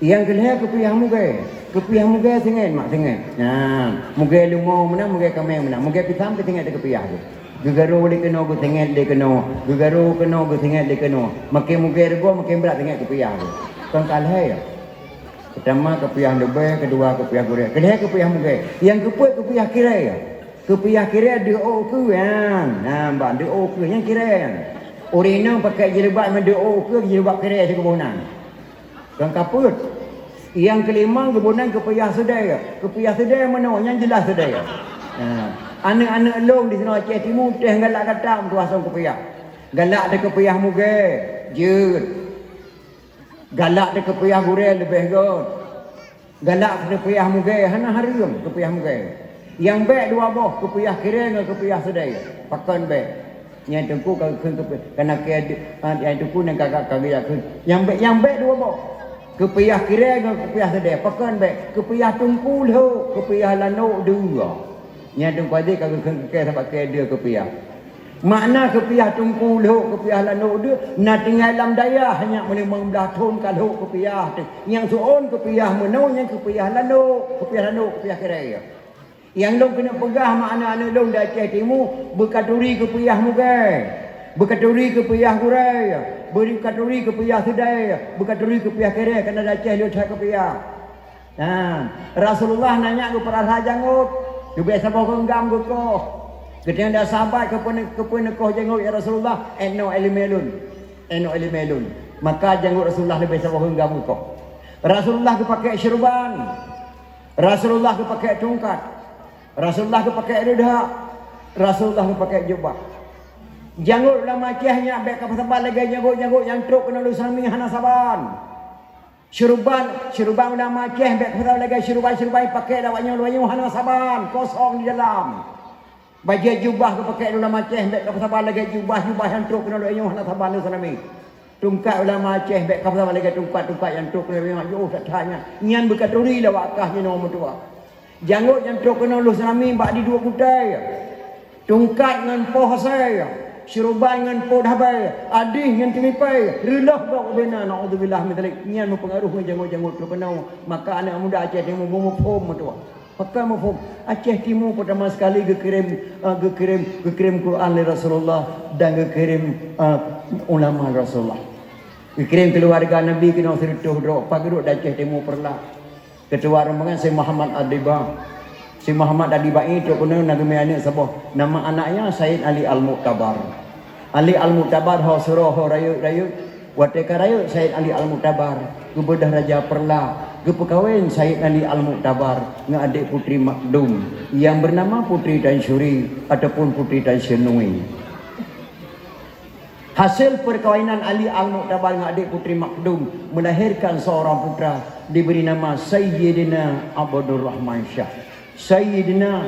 A: Yang kedua kepiah mugai. Kepiah mugai sengat mak sengat. Mugai lumau mana mugai kamai mana. Mugai pisam ke sengat dia kepiah tu. Gegaru dia kena go sengat dia kena. Gegaru kena go sengat dia kena. Makin mugai rego makin berat sengat kepiah tu. Tengkal hai. Pertama kepiah lebay, kedua kepiah guraya. Kedua kepiah mugai. Yang kepiah kirai. Kepiah kira dia ke kan. Mbak dia ke yang kira kan. Orang pakai jilbab memang dia ke jilbab kira di kebunan. Kan kaput. Yang kelima kebunan kepiah sedaya. Kepiah sedaya mana yang jelas sedaya. Anak-anak long di sana Aceh Timur teh galak katam tu asal kepiah. Galak de kepiah muge, jeut. Galak de kepiah gurel lebih god. Galak de kepiah muge hana harium kepiah muge. Yang baik dua boh kepiah kira dengan kepiah sedaya. Pakan baik. Yang tengku kalau kepiah kena yang tengku dengan kakak-kakak kun. Yang baik dua boh. Kepiah kira dengan kepiah sedaya. Pakan baik. Kepiah tungku lahu, kepiah lanuk dua. Yang tengku adik kalau kakak sampai ke dia kepiah. Makna kepiah tungku lahu, kepiah lanuk dua. Nak tinggal dalam daya hanya boleh membelatun kalau kepiah tu. Yang suon kepiah menau yang kepiah lanuk, kepiah kira. Yang long kena pegah makna-makna long di Aceh Timur berkaturi kepiah mugai, berkaturi kepiah guraya, berkaturi kepiah sedaya, berkaturi kepiah kere kerana di Aceh dia tak kepiah. Rasulullah nanya kepada Raja Janggut, dia biasa bawa genggam ke kau. Ketika dia sahabat kepada kau janggut ya Rasulullah, eno elimelun. Maka janggut Rasulullah dia biasa bawa genggam ke kau. Rasulullah kepakai syurban, Rasulullah kepakai tongkat. Rasulullah kepakai rida, Rasulullah kepakai jubah. Janggut dalam Acehnya baik kapal sabar lagi janggut yang truk kena lu sami hana saban. Syurban dalam Aceh baik kapal lagi syurban pakai lawanya hana saban, kosong di dalam. Baju jubah kepakai dalam Aceh baik kapal sabar lagi jubah yang truk kena lu hana saban lu sami. Tungkat ulama Aceh baik kapal sabar lagi tungkat yang truk kena lu tak tanya. Nyan berkaturi lah wakahnya nombor tua. Janggut yang truk kena lu sami bak di dua kutai. Tungkat dengan poh saya. Syuruban dengan poh dabai. Adih dengan timipai. Rilah bak bina. Na'udzubillah mitalik. Ini yang mempengaruhi janggut-janggut truk kena. Maka anak muda Aceh Timur mufhum tu. Maka mufhum. Aceh Timur pertama sekali gekirim Quran dari Rasulullah. Dan gekirim ulama Rasulullah. Gekirim keluarga Nabi kena serituh drok. Pagiruk dari Aceh Timur perlah. Ketua rombongan Syekh Muhammad Adibah. Syekh Muhammad Adibah itu kena nagami anak sabah. Nama anaknya Said Ali Al-Mu'tabar. Ali Al-Mu'tabar ho suruh ho rayu. Wateka rayu Said Ali Al-Mu'tabar. Kebedah Raja Perla. Kepekawin Said Ali Al-Mu'tabar dengan adik putri Makdum yang bernama Putri Tan Syuri ataupun Putri Tan Syenui. Hasil perkawinan Ali Al-Mu'tabar dengan adik putri Makdum melahirkan seorang putra diberi nama Sayyidina Abdul Rahman Shah. Sayyidina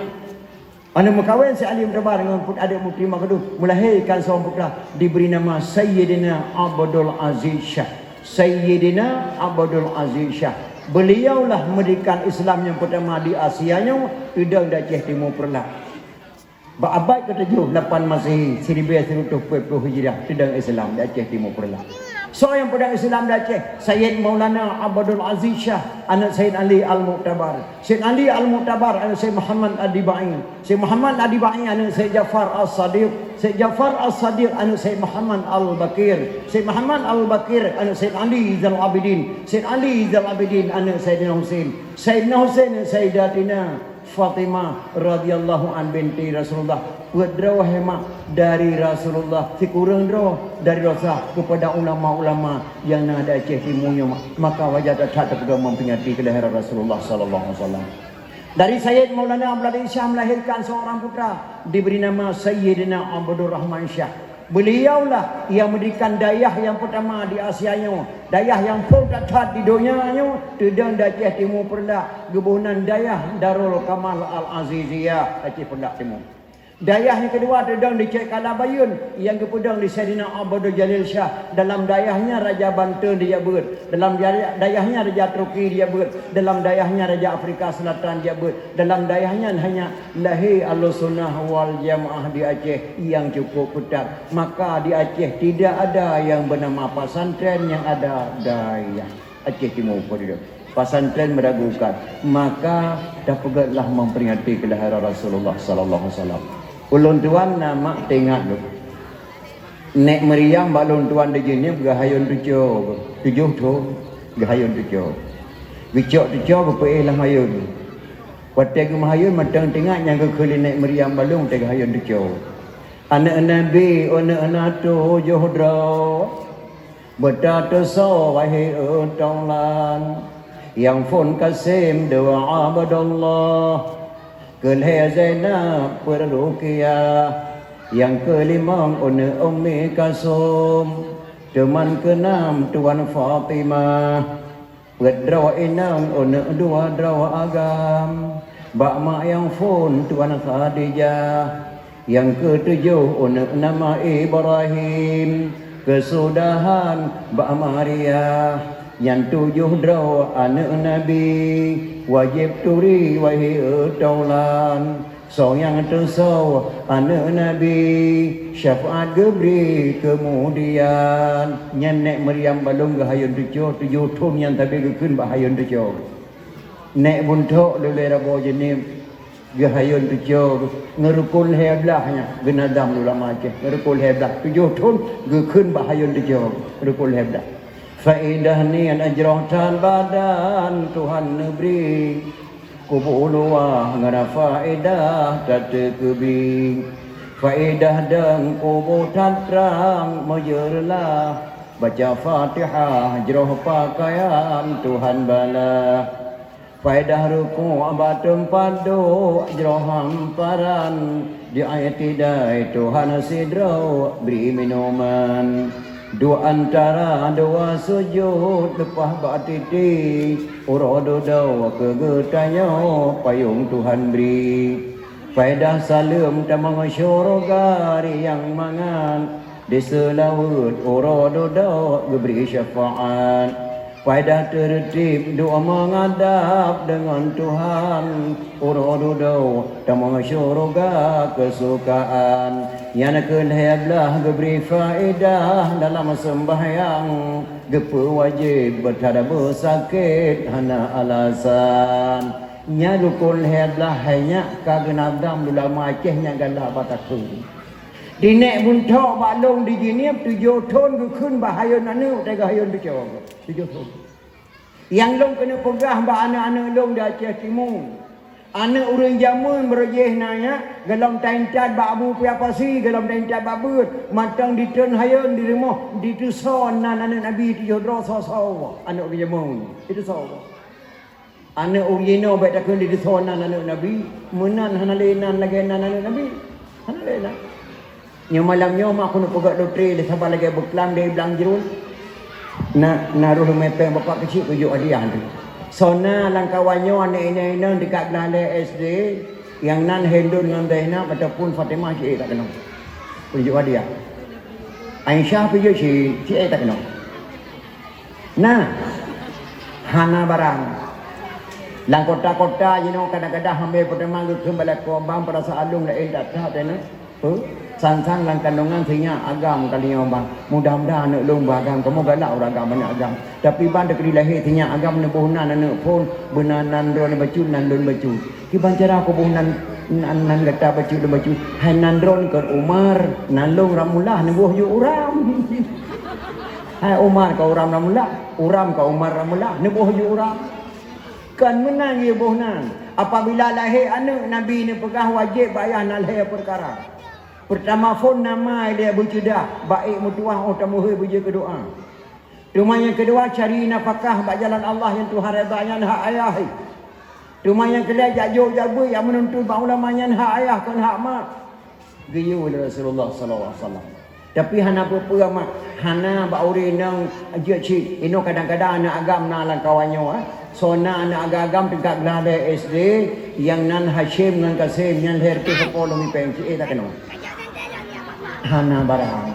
A: anda berkahwin si Ali Al-Mu'tabar dengan adik putri Makdum melahirkan seorang putra diberi nama Sayyidina Abdul Aziz Shah. Sayyidina Abdul Aziz Shah. Beliaulah mendirikan Islam yang pertama di Asianya, Idang dan Aceh Timur Perlah. Abad ke-7, 8 Masehi, 1920 Hijrah, sedang Islam di Aceh Timur Perlah. So yang pedang Islam di Aceh, Sayyid Maulana Abdul Aziz Shah, anak Sayyid Ali Al-Mu'tabar. Sayyid Ali Al-Mu'tabar, anak Sayyid Muhammad Adibai. Sayyid Muhammad Adibai, anak Sayyid Jafar As-Sadiq. Sayyid Jafar As-Sadiq, anak Sayyid Muhammad Al-Bakir. Sayyid Muhammad Al-Bakir, anak Sayyid Ali Zal Abidin. Sayyid Ali Zal Abidin, anak Sayyidina Hussein. Sayyidina Hussein, Sayyidatina Fatimah radhiyallahu an binti Rasulullah. Berdraw hemat dari Rasulullah. Si kurang draw dari Rasul kepada ulama-ulama yang ada Aceh Timunya. Maka wajah tak terpegang memperingati kelahiran Rasulullah sallallahu alaihi wasallam. Dari Sayyid Maulana Abdul Syah melahirkan seorang putra diberi nama Sayyidina Abdul Rahman Syah. Beliaulah yang mendirikan dayah yang pertama di Asianya. Dayah yang pun tak di dunianya. Tedang di Aceh Timur Perdak. Gebunan dayah Darul Kamal Al-Aziziyah Aceh Perdak Timur. Dayah yang kedua tedang di Cik Kalabayun. Yang kepedang di Sayyidina Abdul Jalil Shah. Dalam dayahnya Raja Banten dia ber. Dalam dayahnya Raja Turki dia ber. Dalam dayahnya Raja Afrika Selatan dia ber. Dalam dayahnya hanya lahir Ahlussunnah wal Jamaah di Aceh yang cukup ketat. Maka di Aceh tidak ada yang bernama pesantren, yang ada dayah Aceh Timur Perdak. Pesantren meragukan. Maka dapatlah memperingati kelahiran Rasulullah sallallahu alaihi wasallam. Ulun tuan nama tengah tu. Nek meriam balon tuan di sini gahayun tujuh tu gahayun tujuh. Bicok tujuh berpe lah hayun. Watai ke mahayun matang tengah yang ke kali nek meriam balon tengah gahayun tujuh. Anak nabi anak tujuh draw. Betata so wahai tonglan. Yang pun kasim doa abadallah. Kelih Zainab Perruqiyah. Yang kelima Ummi Kasum. Teman keenam Tuan Fatimah. Berdraw enam dua draw agam. Bak mak yang pun Tuan Khadijah. Yang ketujuh nama Ibrahim. Kesudahan Bak Maria. Yang tujuh draw anak Nabi. Wajib turi wahai taulan. So yang tersau anak Nabi. Syafaat gebri kemudian. Yang nek meriam balung gahayun tujuh tun yang tapi kekun bahayun tujuh. Nek buntuk lulai rabo jenim gahayun tujuh. Ngerukul heblahnya genadam ulama Aceh. Ngerukul heblah tujuh tun kekun bahayun tujuh. Ngerukul heblah. Faedah nian ajrahtan badan Tuhan negeri. Kubuluah ngara faedah tata kebi. Faedah dan kubu terang mejerlah. Baca Fatihah jroh pakaian Tuhan bala. Faedah ruku abatum padu jroh hamparan. Di ayat tidai Tuhan sidro beri minuman. Dua antara dua sujud lepah batiti. Urodo daw kegetanyo payung Tuhan beri. Faedah salam tamang syurga yang mangan. Di selawat urodo daw geberi syafaat. Faedah tertib doa menghadap dengan Tuhan. Urodo daw tamang syurga kesukaan. Yang keliheblah geberi faedah dalam sembahyang. Gepa wajib bertada bersakit hana alasan. Nya lukul heblah hanya kagenadam ulama Aceh yang galah bataku. Dinek buntok balong di jinip tujuh ton gekun bahayun anu tega hayun tujuh ton. Yang long kena pegah bah anak-anak long di Aceh Timur. Anak urang jamun berjeh nanya galam taincat bak abu piapasi galam taincat babut matang ditun hayun di rumah dituson nan anak Nabi tujuh dro so anak urang jamun itu so. Anak urang jino baik takun dituson nan anak Nabi menan hanalenan lagi nan anak Nabi hanalenan. Nya malamnya mak aku nak pegak doktor dia sabar lagi beklam dia bilang jerun. Nak naruh mepeng bapak kecil tujuh hadiah tu. Sona langkawannya anak-anak dekat Belanda SD yang nan hendun dengan Zainab ataupun Fatimah si tak kenal. Tunjuk hadiah. Aisyah punya si tak kenal. Nah, hana barang. Lang kota-kota you know kadang-kadang ambil pertama kembali ke bang pada saat alung lain tak tahu tena. Sang-sang lang kandungan sinya agam kali yang bang. Mudah-mudahan anak long agam kamu galak orang agam banyak agam. Tapi bang dak dilahir sinya agam ne bohnan anak pun benanan ron bacun nan don bacun. Ki bang cara aku bohnan nan gata bacun don bacun. Hanan ron ke Umar nan long ramulah ne boh yu uram. Hai Umar ka uram ramulah, uram ka Umar ramulah ne boh yu uram. Kan menang ia bohnan. Apabila lahir anak Nabi ni pegah wajib bayar nalai perkara. Pertama phone nama dia bercedah. Baik mutuah utamuhi berja kedoa. Cuma yang kedua cari nafkah bak jalan Allah yang Tuhan redha yang hak ayah. Cuma yang kedua jauh jabu yang menuntut bak ulama yang hak ayah kan hak mak. Giyu Rasulullah sallallahu alaihi wasallam. Tapi hana apa mak hana bak uri nang aje cik ino kadang-kadang anak agam nalan kawanyo sona anak agam tingkat gelade SD yang nan Hashim nan Kasim yang lahir ke sepuluh mi pengci tak kena. Hana barang.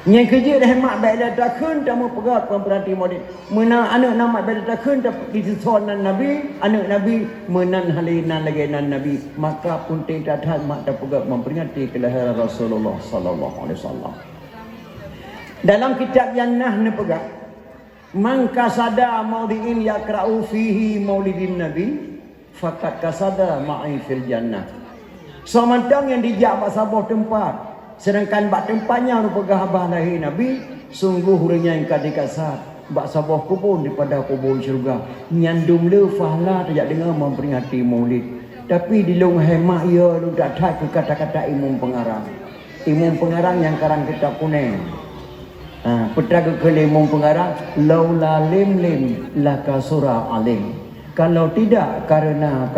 A: Nyai kerja dah mak baik dah takun tamu pegat pemberhenti model. Mena anak nama baik dah takun di sonan Nabi, anak Nabi menan halinan lagi nan Nabi, maka pun tidak ada mak dah pegat memperingati kelahiran Rasulullah sallallahu alaihi wasallam. Dalam kitab yang nah ne pegat, man kasada maudhi'in yaqra'u fihi maulidin Nabi, faqad kasada ma'i fil jannah. Samantang yang dijak mak sabuh tempat sedangkan bak tempatnya rupanya abah lahir Nabi, sungguh huranya yang kadi kasar bak sabah kubur daripada kubur syurga. Nyandum le fahla tidak dengar memperingati maulid. Tapi di long hemat ia lu tak tahu kata-kata imam pengarang. Imam pengarang yang karang kitab kuning. Putra ke imam pengarang laula lim laka surah alim. Kalau tidak karena